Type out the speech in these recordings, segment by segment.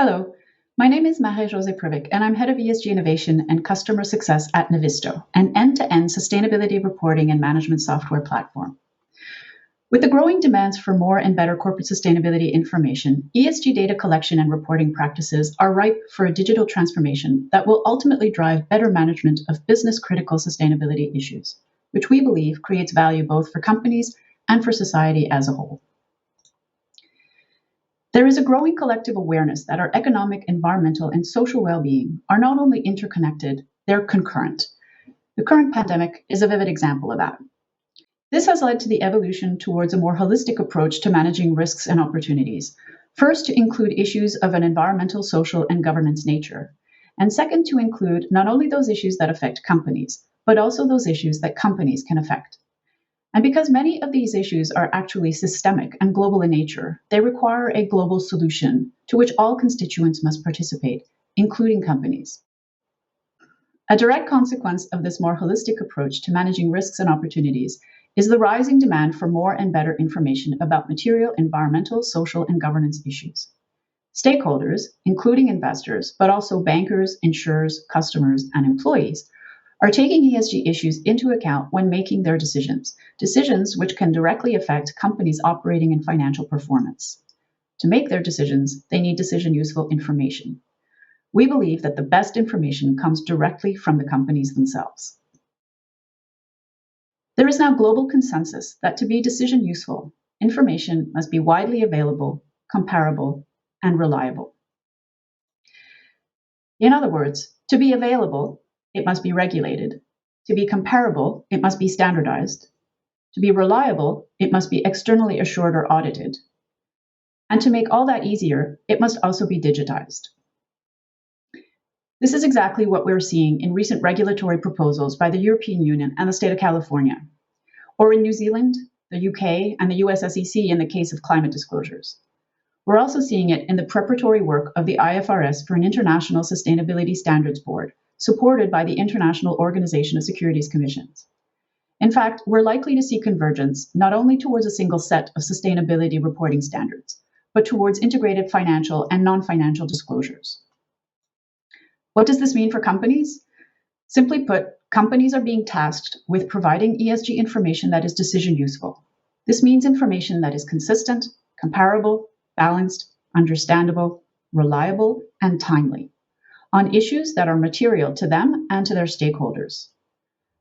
Hello, my name is Marie-Josée Privic, and I'm Head of ESG Innovation and Customer Success at Navisto, an end-to-end sustainability reporting and management software platform. With the growing demands for more and better corporate sustainability information, ESG data collection and reporting practices are ripe for a digital transformation that will ultimately drive better management of business-critical sustainability issues, which we believe creates value both for companies and for society as a whole. There is a growing collective awareness that our economic, environmental, and social well-being are not only interconnected, they're concurrent. The current pandemic is a vivid example of that. This has led to the evolution towards a more holistic approach to managing risks and opportunities. First, to include issues of an environmental, social, and governance nature. And second, to include not only those issues that affect companies, but also those issues that companies can affect. And because many of these issues are actually systemic and global in nature, they require a global solution to which all constituents must participate, including companies. A direct consequence of this more holistic approach to managing risks and opportunities is the rising demand for more and better information about material, environmental, social, and governance issues. Stakeholders, including investors, but also bankers, insurers, customers, and employees, are taking ESG issues into account when making their decisions which can directly affect companies' operating and financial performance. To make their decisions, they need decision-useful information. We believe that the best information comes directly from the companies themselves. There is now global consensus that to be decision-useful, information must be widely available, comparable, and reliable. In other words, to be available, it must be regulated. To be comparable, it must be standardized. To be reliable, it must be externally assured or audited. And to make all that easier, it must also be digitized. This is exactly what we're seeing in recent regulatory proposals by the European Union and the state of California, or in New Zealand, the UK, and the US SEC in the case of climate disclosures. We're also seeing it in the preparatory work of the IFRS for an International Sustainability Standards Board, supported by the International Organization of Securities Commissions. In fact, we're likely to see convergence not only towards a single set of sustainability reporting standards, but towards integrated financial and non-financial disclosures. What does this mean for companies? Simply put, companies are being tasked with providing ESG information that is decision useful. This means information that is consistent, comparable, balanced, understandable, reliable, and timely on issues that are material to them and to their stakeholders.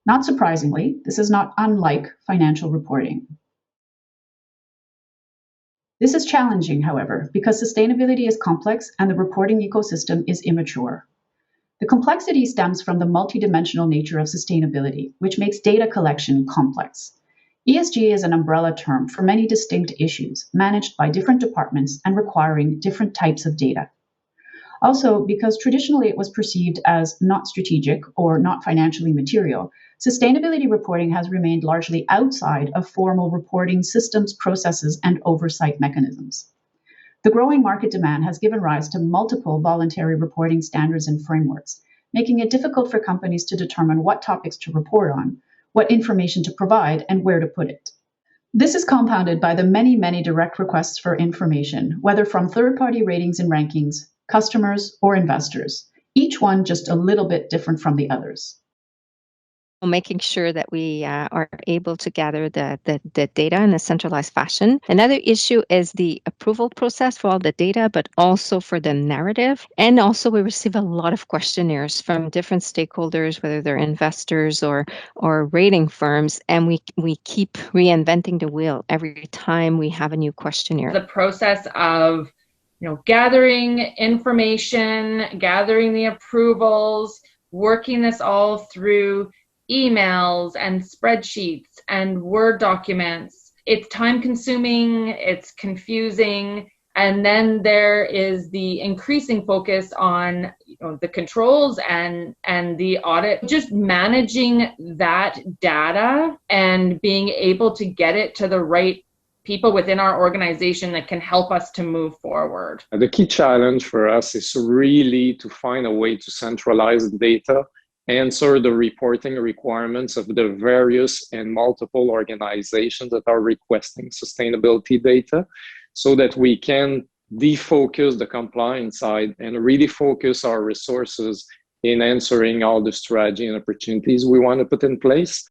Not surprisingly, this is not unlike financial reporting. This is challenging, however, because sustainability is complex and the reporting ecosystem is immature. The complexity stems from the multidimensional nature of sustainability, which makes data collection complex. ESG is an umbrella term for many distinct issues managed by different departments and requiring different types of data. Also, because traditionally it was perceived as not strategic or not financially material, sustainability reporting has remained largely outside of formal reporting systems, processes, and oversight mechanisms. The growing market demand has given rise to multiple voluntary reporting standards and frameworks, making it difficult for companies to determine what topics to report on, what information to provide, and where to put it. This is compounded by the many direct requests for information, whether from third-party ratings and rankings, customers, or investors, each one just a little bit different from the others. Making sure that we are able to gather the data in a centralized fashion. Another issue is the approval process for all the data, but also for the narrative. And also we receive a lot of questionnaires from different stakeholders, whether they're investors or rating firms, and we keep reinventing the wheel every time we have a new questionnaire. The process of gathering information, gathering the approvals, working this all through emails and spreadsheets and Word documents. It's time consuming, it's confusing, and then there is the increasing focus on the controls and the audit. Just managing that data and being able to get it to the right people within our organization that can help us to move forward. The key challenge for us is really to find a way to centralize the data, answer the reporting requirements of the various and multiple organizations that are requesting sustainability data, so that we can defocus the compliance side and really focus our resources in answering all the strategy and opportunities we want to put in place.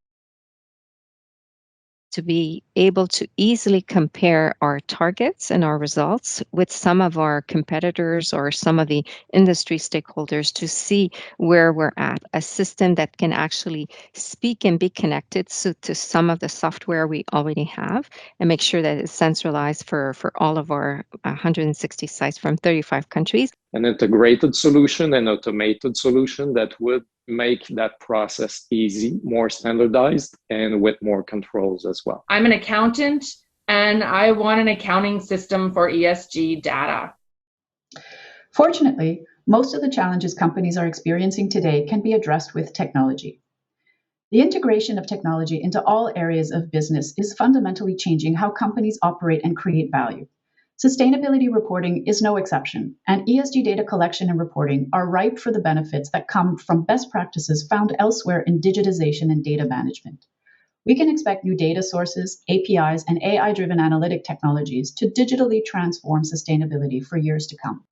To be able to easily compare our targets and our results with some of our competitors or some of the industry stakeholders to see where we're at. A system that can actually speak and be connected to some of the software we already have and make sure that it's centralized for all of our 160 sites from 35 countries. An integrated solution and automated solution that would make that process easy, more standardized, and with more controls as well. I'm an accountant and I want an accounting system for ESG data. Fortunately, most of the challenges companies are experiencing today can be addressed with technology. The integration of technology into all areas of business is fundamentally changing how companies operate and create value. Sustainability reporting is no exception, and ESG data collection and reporting are ripe for the benefits that come from best practices found elsewhere in digitization and data management. We can expect new data sources, APIs, and AI-driven analytic technologies to digitally transform sustainability for years to come.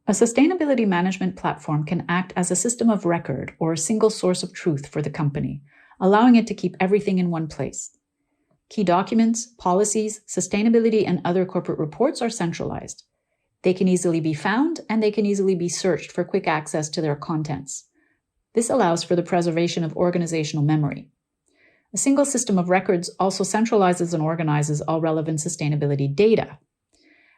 A sustainability management platform can act as a system of record or a single source of truth for the company, allowing it to keep everything in one place. Key documents, policies, sustainability, and other corporate reports are centralized. They can easily be found, and they can easily be searched for quick access to their contents. This allows for the preservation of organizational memory. A single system of records also centralizes and organizes all relevant sustainability data.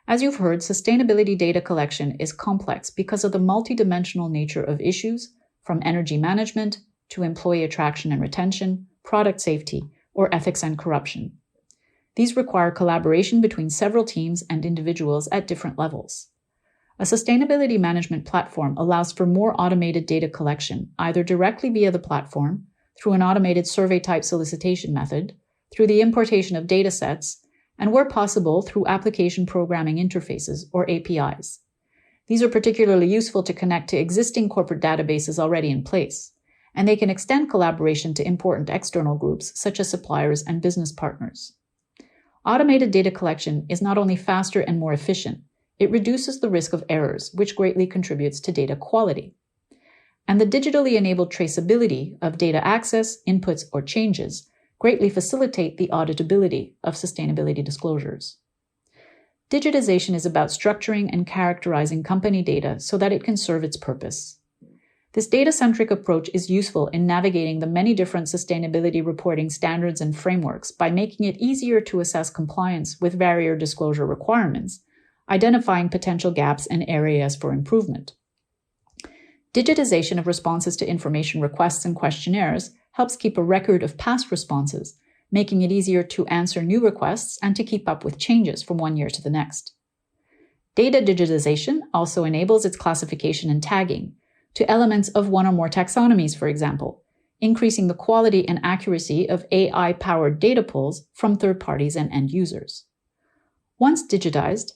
As you've heard, sustainability data collection is complex because of the multidimensional nature of issues, from energy management to employee attraction and retention, product safety, or ethics and corruption. These require collaboration between several teams and individuals at different levels. A sustainability management platform allows for more automated data collection, either directly via the platform, through an automated survey-type solicitation method, through the importation of data sets, and where possible, through application programming interfaces, or APIs. These are particularly useful to connect to existing corporate databases already in place, and they can extend collaboration to important external groups such as suppliers and business partners. Automated data collection is not only faster and more efficient, it reduces the risk of errors, which greatly contributes to data quality. And the digitally enabled traceability of data access, inputs, or changes greatly facilitate the auditability of sustainability disclosures. Digitization is about structuring and characterizing company data so that it can serve its purpose. This data-centric approach is useful in navigating the many different sustainability reporting standards and frameworks by making it easier to assess compliance with various disclosure requirements, identifying potential gaps and areas for improvement. Digitization of responses to information requests and questionnaires helps keep a record of past responses, making it easier to answer new requests and to keep up with changes from one year to the next. Data digitization also enables its classification and tagging to elements of one or more taxonomies, for example, increasing the quality and accuracy of AI-powered data pulls from third parties and end users. Once digitized,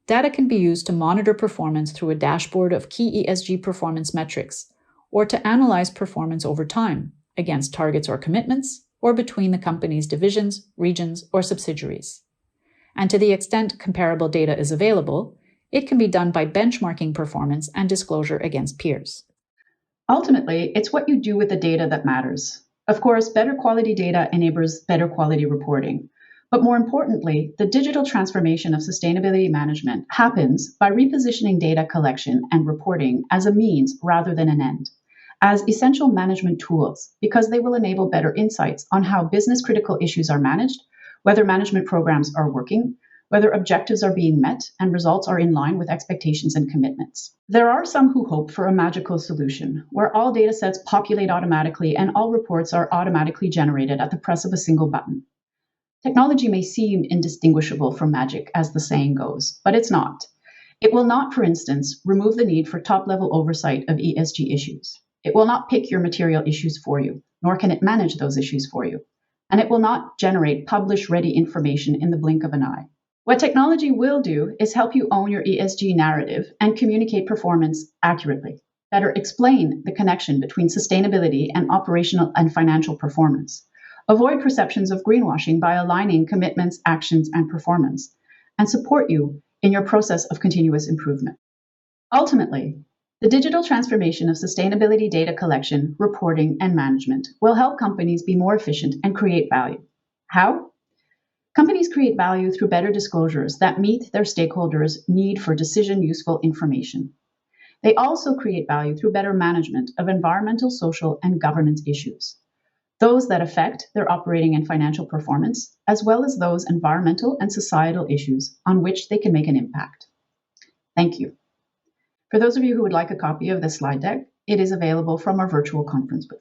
data can be used to monitor performance through a dashboard of key ESG performance metrics, or to analyze performance over time against targets or commitments, or between the company's divisions, regions, or subsidiaries. And to the extent comparable data is available, it can be done by benchmarking performance and disclosure against peers. Ultimately, it's what you do with the data that matters. Of course, better quality data enables better quality reporting. But more importantly, the digital transformation of sustainability management happens by repositioning data collection and reporting as a means rather than an end, as essential management tools, because they will enable better insights on how business critical issues are managed, whether management programs are working, whether objectives are being met and results are in line with expectations and commitments. There are some who hope for a magical solution where all data sets populate automatically and all reports are automatically generated at the press of a single button. Technology may seem indistinguishable from magic, as the saying goes, but it's not. It will not, for instance, remove the need for top-level oversight of ESG issues. It will not pick your material issues for you, nor can it manage those issues for you. And it will not generate publish-ready information in the blink of an eye. What technology will do is help you own your ESG narrative and communicate performance accurately, better explain the connection between sustainability and operational and financial performance, avoid perceptions of greenwashing by aligning commitments, actions, and performance, and support you in your process of continuous improvement. Ultimately, the digital transformation of sustainability data collection, reporting, and management will help companies be more efficient and create value. How? Companies create value through better disclosures that meet their stakeholders' need for decision-useful information. They also create value through better management of environmental, social, and governance issues, those that affect their operating and financial performance, as well as those environmental and societal issues on which they can make an impact. Thank you. For those of you who would like a copy of this slide deck, it is available from our virtual conference booth.